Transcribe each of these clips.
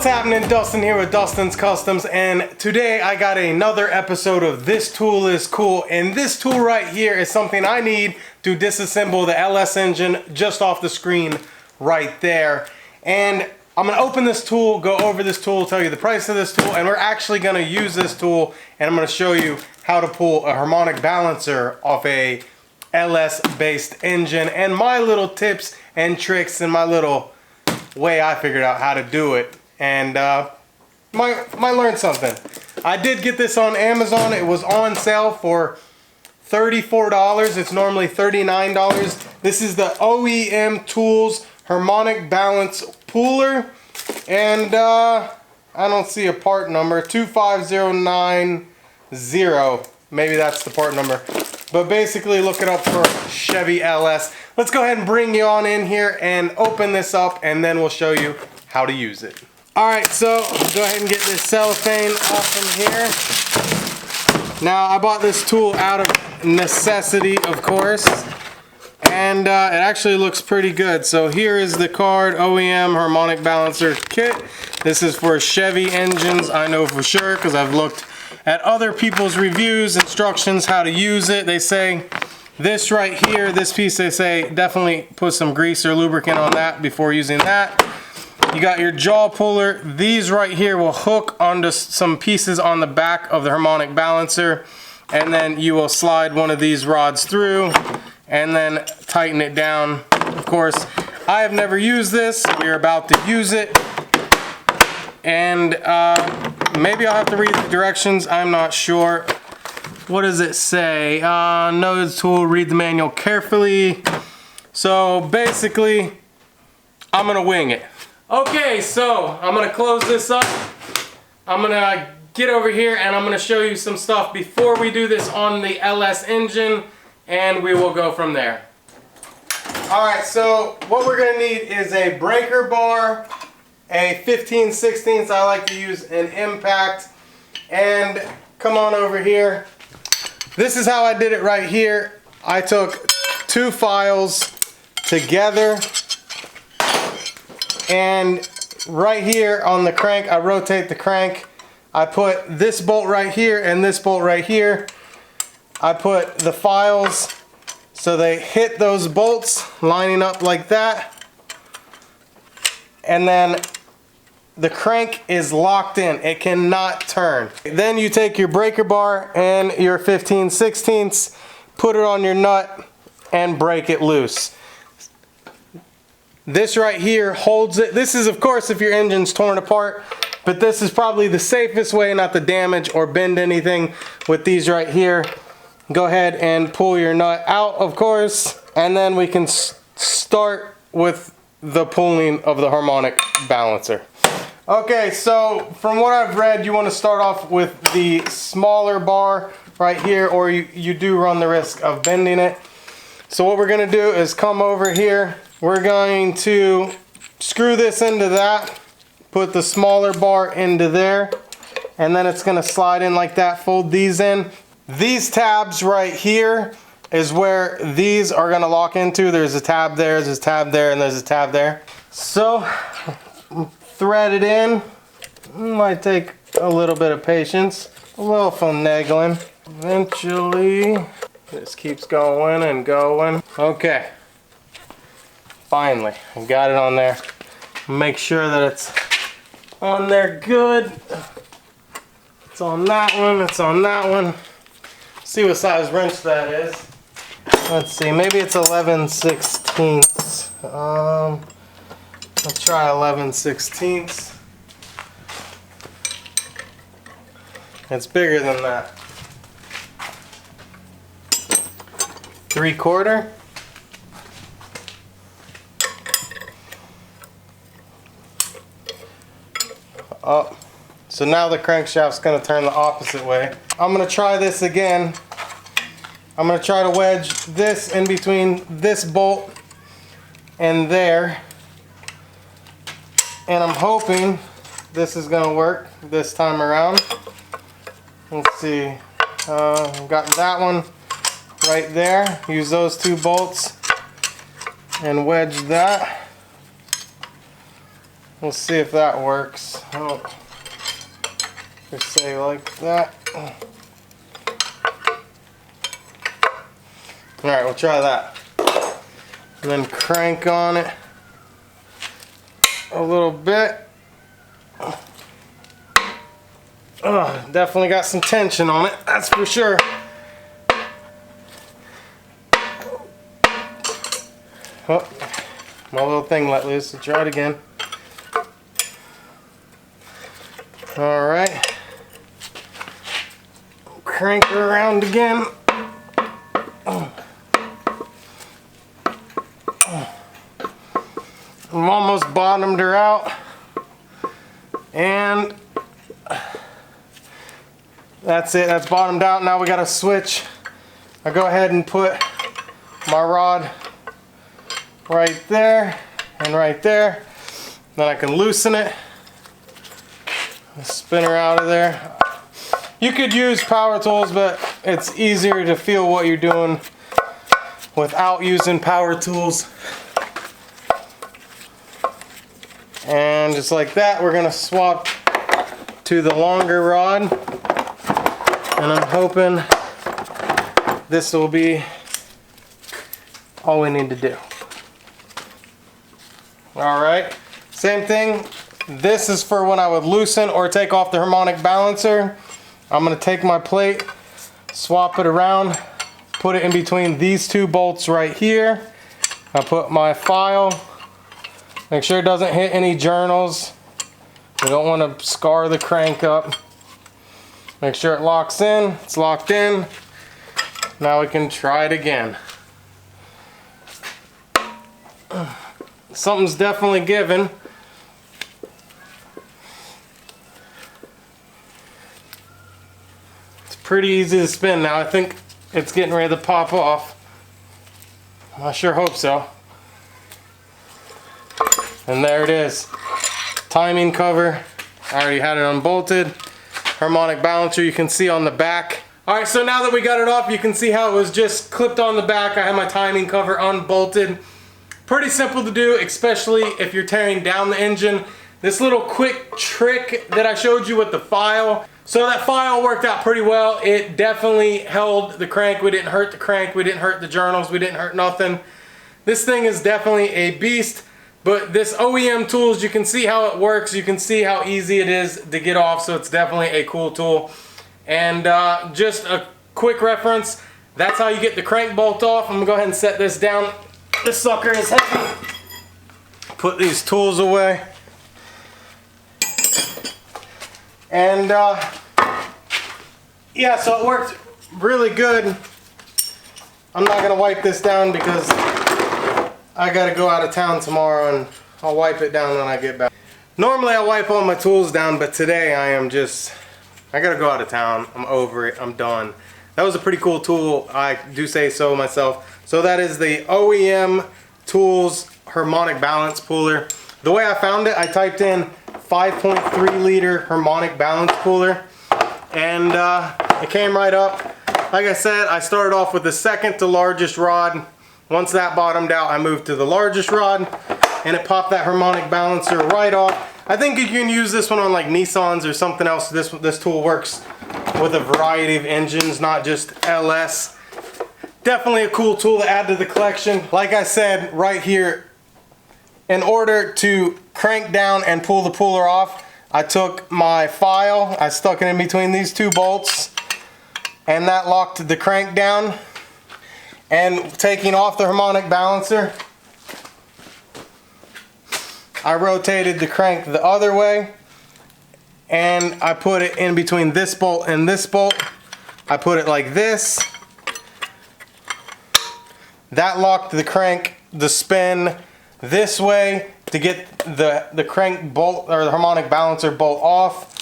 What's happening? Dustin here with Dustin's Customs, and today I got another episode of This Tool is Cool, and this tool right here is something I need to disassemble the LS engine just off the screen right there. And I'm gonna open this tool, go over this tool, tell you the price of this tool, and we're actually gonna use this tool, and I'm gonna show you how to pull a harmonic balancer off a LS based engine, and my little tips and tricks and my little way I figured out how to do it, and might learn something. I did get this on Amazon. It was on sale for $34. It's normally $39. This is the OEMTOOLS Harmonic Balancer Puller, and I don't see a part number. 25090. Maybe that's the part number. But basically, look it up for Chevy LS. Let's go ahead and bring you on in here and open this up, and then we'll show you how to use it. All right, so go ahead and get this cellophane off from here. Now, I bought this tool out of necessity, of course, and it actually looks pretty good. So here is the card, OEM Harmonic Balancer Kit. This is for Chevy engines, I know for sure, because I've looked at other people's reviews, instructions, how to use it. They say this right here, this piece, they say definitely put some grease or lubricant on that before using that. You got your jaw puller. These right here will hook onto some pieces on the back of the harmonic balancer, and then you will slide one of these rods through and then tighten it down. Of course, I have never used this. We're about to use it, and maybe I'll have to read the directions. I'm not sure. What does it say? Know the tool, read the manual carefully. So basically, I'm gonna wing it. Okay, so I'm gonna close this up. I'm gonna get over here and I'm gonna show you some stuff before we do this on the LS engine, and we will go from there. All right, so what we're gonna need is a breaker bar, a 15/16. I like to use an impact, and come on over here. This is how I did it right here. I took two files together, and right here on the crank, I rotate the crank. I put this bolt right here and this bolt right here. I put the files so they hit those bolts, lining up like that. And then the crank is locked in. It cannot turn. Then you take your breaker bar and your 15/16, put it on your nut and break it loose. This right here holds it. This is, of course, if your engine's torn apart, but this is probably the safest way not to damage or bend anything with these right here. Go ahead and pull your nut out, of course, and then we can start with the pulling of the harmonic balancer. Okay, so from what I've read, you want to start off with the smaller bar right here, or you do run the risk of bending it. So what we're going to do is come over here. We're going to screw this into that, put the smaller bar into there, and then it's going to slide in like that, fold these in. These tabs right here is where these are going to lock into. There's a tab there, there's a tab there, and there's a tab there. So thread it in. Might take a little bit of patience, a little finagling. Eventually, this keeps going and going. Okay, finally, I got it on there. Make sure that it's on there good. It's on that one, it's on that one. See what size wrench that is. Let's see, maybe it's 11/16. Let's try 11/16. It's bigger than that. 3/4. Oh, so now the crankshaft's going to turn the opposite way. I'm going to try this again. I'm going to try to wedge this in between this bolt and there. And I'm hoping this is going to work this time around. Let's see. Got that one right there. Use those two bolts and wedge that. We'll see if that works. Oh, just say like that. Alright, we'll try that. And then crank on it a little bit. Oh, definitely got some tension on it, that's for sure. Oh, my little thing let loose, so try it again. Alright. Crank her around again. I'm almost bottomed her out. And that's it, that's bottomed out. Now we gotta switch. I go ahead and put my rod right there and right there. Then I can loosen it. Spin her out of there. You could use power tools, but it's easier to feel what you're doing without using power tools. And just like that, we're gonna swap to the longer rod. And I'm hoping this will be all we need to do. Alright, same thing. This is for when I would loosen or take off the harmonic balancer. I'm going to take my plate, swap it around, put it in between these two bolts right here. I put my file, make sure it doesn't hit any journals. We don't want to scar the crank up. Make sure it locks in, it's locked in. Now we can try it again. Something's definitely given. It's pretty easy to spin now. I think it's getting ready to pop off. I sure hope so. And there it is. Timing cover. I already had it unbolted. Harmonic balancer you can see on the back. Alright, so now that we got it off, you can see how it was just clipped on the back. I have my timing cover unbolted. Pretty simple to do, especially if you're tearing down the engine. This little quick trick that I showed you with the file. So that file worked out pretty well. It definitely held the crank. We didn't hurt the crank. We didn't hurt the journals. We didn't hurt nothing. This thing is definitely a beast. But this OEM tools, you can see how it works. You can see how easy it is to get off. So it's definitely a cool tool. And just a quick reference. That's how you get the crank bolt off. I'm going to go ahead and set this down. This sucker is heavy. Put these tools away. And yeah, so it worked really good. I'm not gonna wipe this down because I gotta go out of town tomorrow, and I'll wipe it down when I get back. Normally I wipe all my tools down, but today I gotta go out of town. I'm over it, I'm done. That was a pretty cool tool, I do say so myself. So that is the OEMTOOLS Harmonic Balance Puller. The way I found it, I typed in 5.3 liter harmonic balance puller, and it came right up. Like I said, I started off with the second to largest rod. Once that bottomed out, I moved to the largest rod, and it popped that harmonic balancer right off. I think you can use this one on like Nissans or something else. This tool works with a variety of engines, not just LS. Definitely a cool tool to add to the collection. Like I said right here, in order to crank down and pull the puller off, I took my file, I stuck it in between these two bolts, and that locked the crank down. And taking off the harmonic balancer, I rotated the crank the other way, and I put it in between this bolt and this bolt. I put it like this. That locked the crank, the spin this way to get the crank bolt or the harmonic balancer bolt off.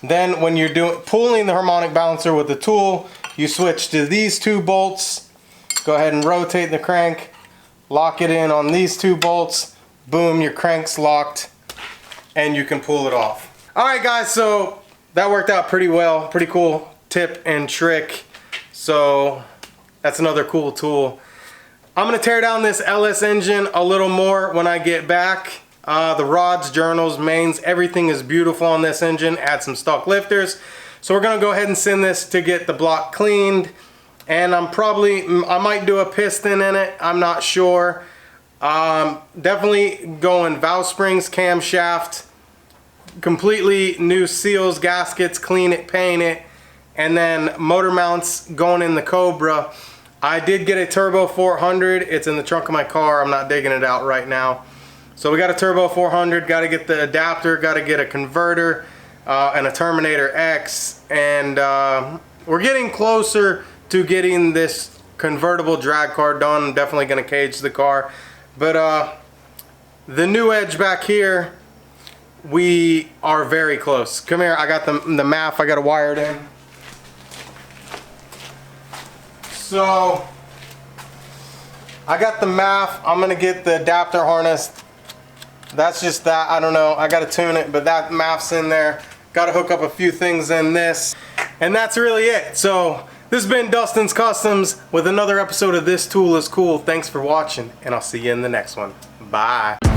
Then when you're pulling the harmonic balancer with the tool, you switch to these two bolts. Go ahead and rotate the crank, lock it in on these two bolts. Boom, your crank's locked, and you can pull it off. Alright guys, so that worked out pretty well. Pretty cool tip and trick. So that's another cool tool. I'm going to tear down this LS engine a little more when I get back. The rods, journals, mains, everything is beautiful on this engine. Add some stock lifters. So we're gonna go ahead and send this to get the block cleaned. And I might do a piston in it, I'm not sure. Definitely going valve springs, camshaft, completely new seals, gaskets, clean it, paint it, and then motor mounts going in the Cobra. I did get a Turbo 400. It's in the trunk of my car. I'm not digging it out right now. So we got a Turbo 400, got to get the adapter, got to get a converter, and a Terminator X, and we're getting closer to getting this convertible drag car done. I'm definitely going to cage the car. But the new edge back here, we are very close. Come here, I got the MAF, I got to wire it in. So I got the MAF, I'm going to get the adapter harness. That's just that, I don't know, I got to tune it, but that MAF's in there. Got to hook up a few things in this. And that's really it. So this has been Dustin's Customs with another episode of This Tool is Cool. Thanks for watching, and I'll see you in the next one. Bye.